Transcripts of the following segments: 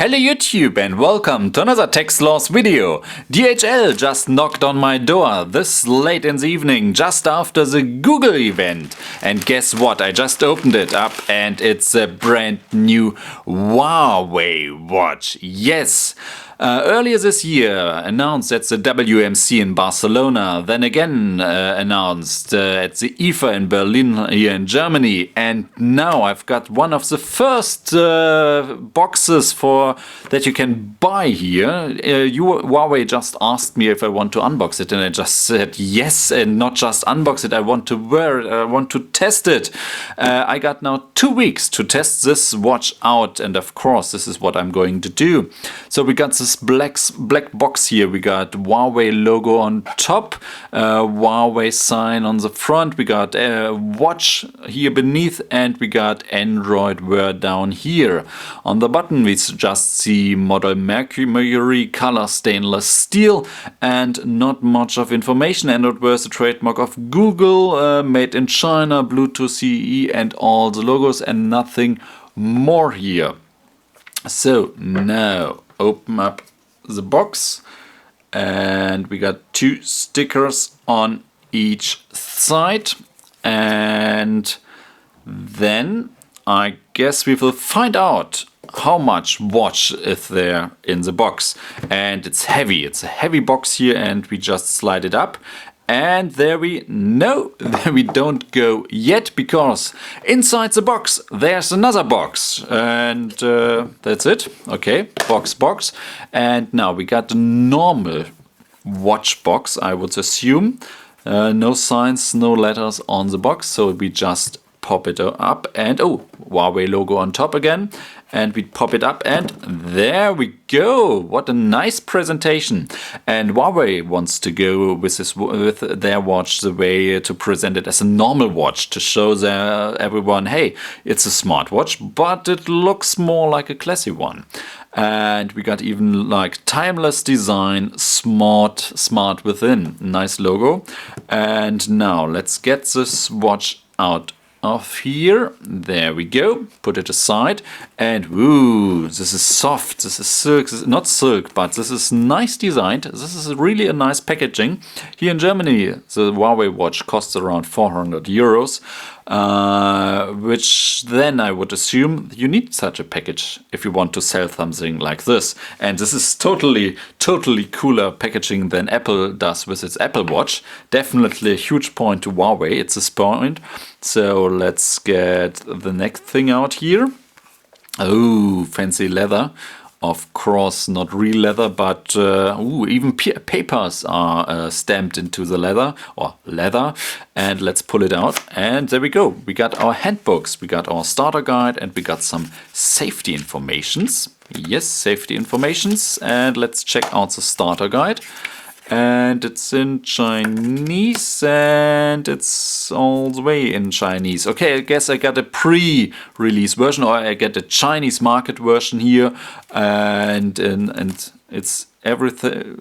Hello YouTube and welcome to another Techsloth video. DHL just knocked on my door this late in the evening just after the Google event. And guess what? I just opened it up and it's a brand new Huawei Watch. Yes! Earlier this year announced at the WMC in Barcelona, then again announced at the IFA in Berlin here in Germany, and now I've got one of the first boxes for that you can buy here. Huawei just asked me if I want to unbox it, and I just said yes, and not just unbox it, I want to wear it, I want to test it. I got now 2 weeks to test this watch out, and of course this is what I'm going to do. So we got this black box here. We got Huawei logo on top, Huawei sign on the front, we got a watch here beneath, and we got Android Wear down here. On the button we just see model Mercury, color stainless steel, and not much of information. Android Wear is a trademark of Google, made in China, Bluetooth CE and all the logos, and nothing more here. So now open up the box, and we got 2 stickers on each side, and then I guess we will find out how much watch is there in the box. And it's heavy, it's a heavy box here, and we just slide it up. And there we don't go yet, because inside the box there's another box, and that's it. Okay, box. And now we got the normal watch box, I would assume. No signs, no letters on the box, so we just pop it up, and oh, Huawei logo on top again, and we pop it up, and there we go. What a nice presentation. And Huawei wants to go with their watch the way to present it as a normal watch, to show everyone, hey, it's a smartwatch, but it looks more like a classy one. And we got even like timeless design, smart within. Nice logo. And now let's get this watch out of here. There we go. Put it aside, and ooh, this is soft, this is silk, this is not silk, but this is nice designed. This is really a nice packaging. Here in Germany the Huawei watch costs around 400 euros, which then I would assume you need such a package if you want to sell something like this. And this is totally cooler packaging than Apple does with its Apple Watch. Definitely a huge point to Huawei, it's a point. So let's get the next thing out here. Oh, fancy leather. Of course, not real leather, but even papers are stamped into the leather, and let's pull it out, and there we go. We got our handbooks, we got our starter guide, and we got some safety informations. Yes, safety informations, and let's check out the starter guide. And it's in Chinese, and it's all the way in Chinese. Okay, I guess I got a pre-release version, or I get a Chinese market version here, and it's everything.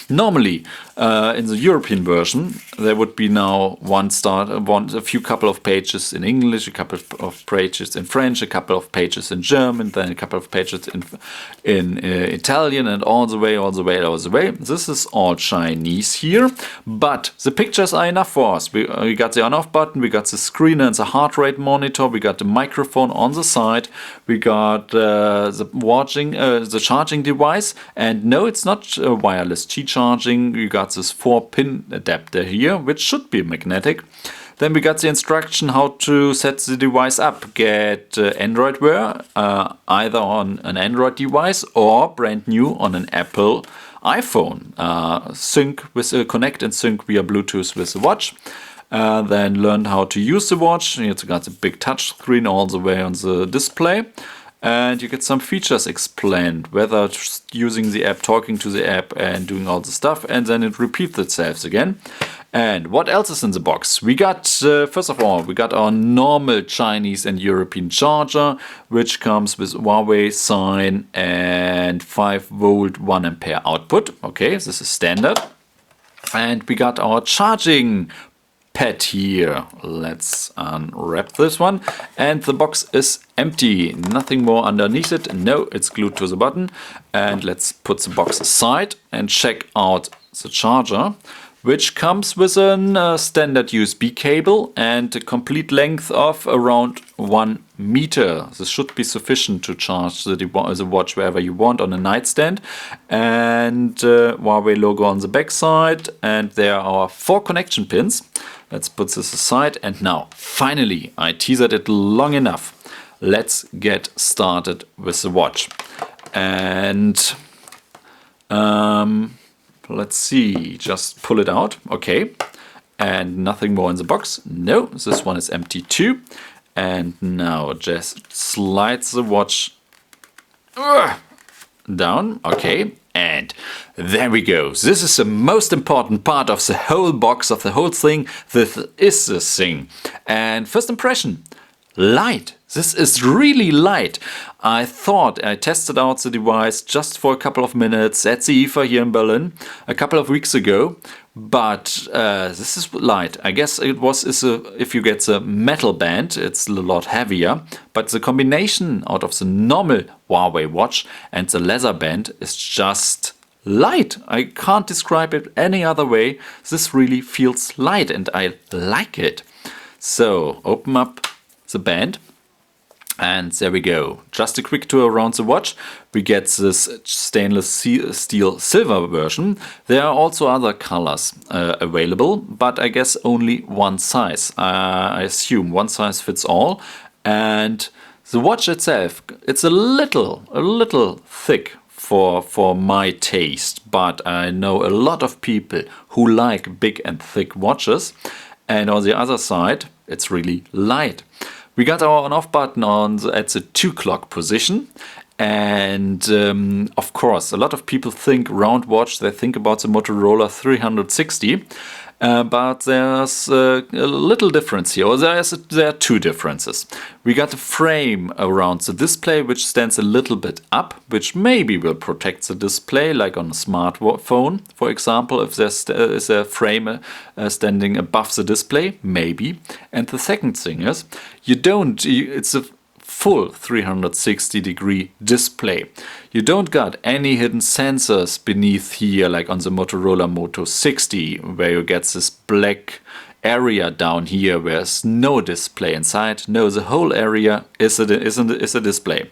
Normally in the European version there would be now a couple of pages in English, a couple of pages in French, a couple of pages in German, then a couple of pages in Italian, and all the way. This is all Chinese here, but the pictures are enough for us. We got the on-off button, we got the screen and the heart rate monitor, we got the microphone on the side, we got the charging device, and no, it's not wireless Qi charging. We got this 4-pin adapter here, which should be magnetic. Then we got the instruction how to set the device up. Get Android Wear, either on an Android device or brand new on an Apple iPhone. Connect and sync via Bluetooth with the watch. Then learn how to use the watch. It's got a big touch screen all the way on the display. And you get some features explained, whether using the app, talking to the app, and doing all the stuff, and then it repeats itself again. And what else is in the box? We got, first of all, we got our normal Chinese and European charger, which comes with Huawei sign and 5-volt 1 ampere output. Okay, this is standard. And we got our charging pad here. Let's unwrap this one. And the box is empty. Nothing more underneath it. No, it's glued to the button. And let's put the box aside and check out the charger, which comes with a standard USB cable and a complete length of around 1 meter. This should be sufficient to charge the watch wherever you want on a nightstand. And Huawei logo on the back side. And there are our 4 connection pins. Let's put this aside. And now, finally, I teased it long enough. Let's get started with the watch. And let's see, just pull it out. Okay. And nothing more in the box. No, this one is empty too. And now just slide the watch down. Okay. And there we go. This is the most important part of the whole box, of the whole thing. This is the thing. And first impression, light. This is really light. I thought I tested out the device just for a couple of minutes at the IFA here in Berlin a couple of weeks ago. But this is light. I guess it was if you get the metal band, it's a lot heavier. But the combination out of the normal Huawei watch and the leather band is just light. I can't describe it any other way. This really feels light and I like it. So open up the band. And there we go. Just a quick tour around the watch. We get this stainless steel silver version. There are also other colors available, but I guess only one size. I assume one size fits all. And the watch itself, it's a little thick for my taste, but I know a lot of people who like big and thick watches. And on the other side, it's really light. We got our on-off button at the 2 o'clock position. And of course, a lot of people think round watch, they think about the Motorola 360. But there's a little difference here, or there are 2 differences. We got a frame around the display which stands a little bit up, which maybe will protect the display, like on a smartphone, for example, if there is a frame standing above the display, maybe. And the second thing is, it's a full 360-degree display. You don't got any hidden sensors beneath here like on the Motorola Moto 60, where you get this black area down here where there's no display inside. No, the whole area is a display.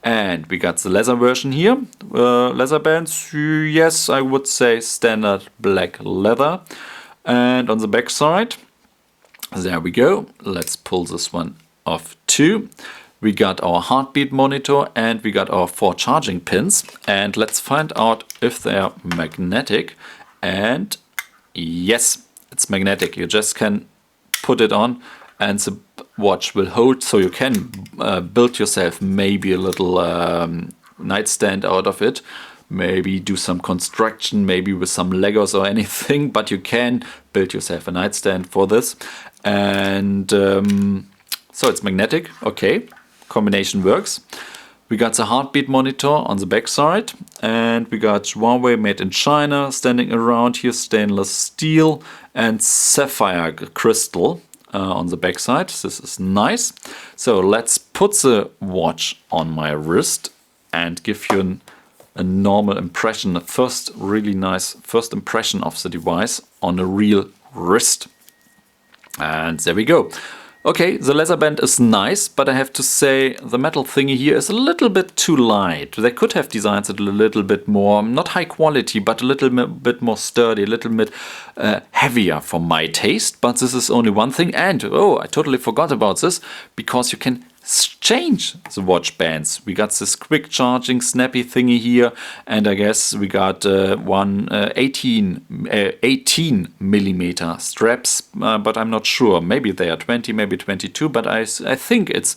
And we got the leather version here. Leather bands, yes, I would say standard black leather. And on the back side, there we go. Let's pull this one off too. We got our heartbeat monitor and we got our 4 charging pins. And let's find out if they are magnetic. And yes, it's magnetic. You just can put it on and the watch will hold. So you can build yourself maybe a little nightstand out of it. Maybe do some construction, maybe with some Legos or anything. But you can build yourself a nightstand for this. And so it's magnetic. Okay. Combination works. We got the heartbeat monitor on the back side, and we got Huawei made in China standing around here, stainless steel and sapphire crystal on the back side. This is nice. So let's put the watch on my wrist and give you a normal impression, a really nice first impression of the device on a real wrist. And there we go. Okay, the leather band is nice, but I have to say the metal thingy here is a little bit too light. They could have designed it a little bit more, not high quality, but a little bit more sturdy, a little bit heavier for my taste. But this is only one thing. And, oh, I totally forgot about this, because you can change the watch bands. We got this quick charging snappy thingy here, and I guess we got 18 millimeter straps, but I'm not sure. Maybe they are 20, maybe 22, but I think it's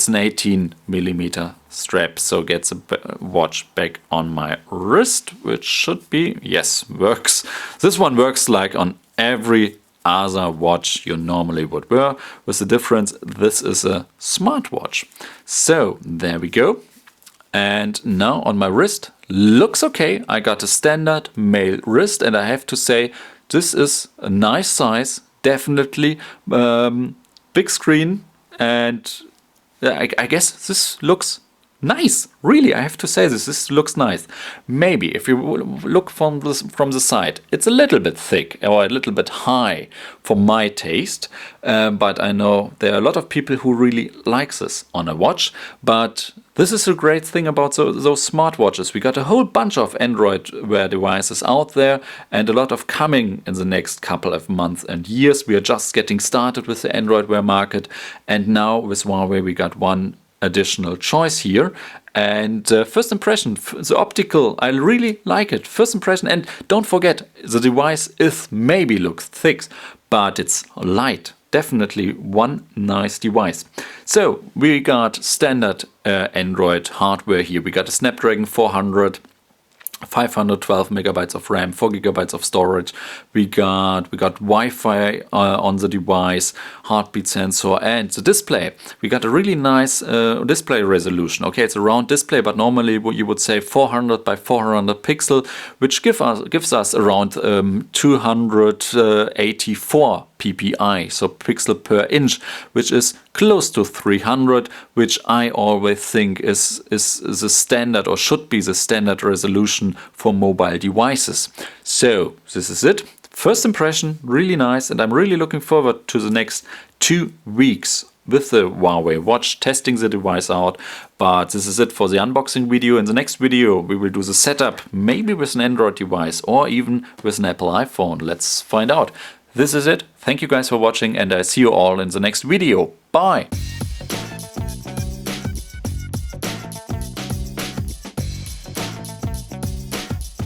an 18 millimeter strap, so gets a watch back on my wrist, which should be, yes, works. This one works like on every other watch you normally would wear, with the difference this is a smartwatch. So there we go. And now on my wrist, looks okay. I got a standard male wrist, and I have to say this is a nice size, definitely big screen, and I guess this looks nice. Really, I have to say this looks nice. Maybe if you look from the side, it's a little bit thick or a little bit high for my taste, but I know there are a lot of people who really like this on a watch. But this is a great thing about those smartwatches. We got a whole bunch of Android Wear devices out there, and a lot of coming in the next couple of months and years. We are just getting started with the Android Wear market, and now with Huawei we got one additional choice here. And first impression, the optical, I really like it. First impression, and don't forget, the device is maybe looks thick, but it's light. Definitely one nice device. So we got standard Android hardware here. We got a Snapdragon 400, 512 megabytes of RAM, 4 gigabytes of storage. We got Wi-Fi on the device, heartbeat sensor, and the display. We got a really nice display resolution. Okay, it's a round display, but normally you would say 400 by 400 pixel, which gives us around 284 ppi, so pixel per inch, which is close to 300, which I always think is the standard, or should be the standard resolution for mobile devices. So this is it. First impression, really nice, and I'm really looking forward to the next 2 weeks with the Huawei Watch, testing the device out. But this is it for the unboxing video. In the next video we will do the setup, maybe with an Android device or even with an Apple iPhone. Let's find out. This is it. Thank you guys for watching, and I see you all in the next video. Bye!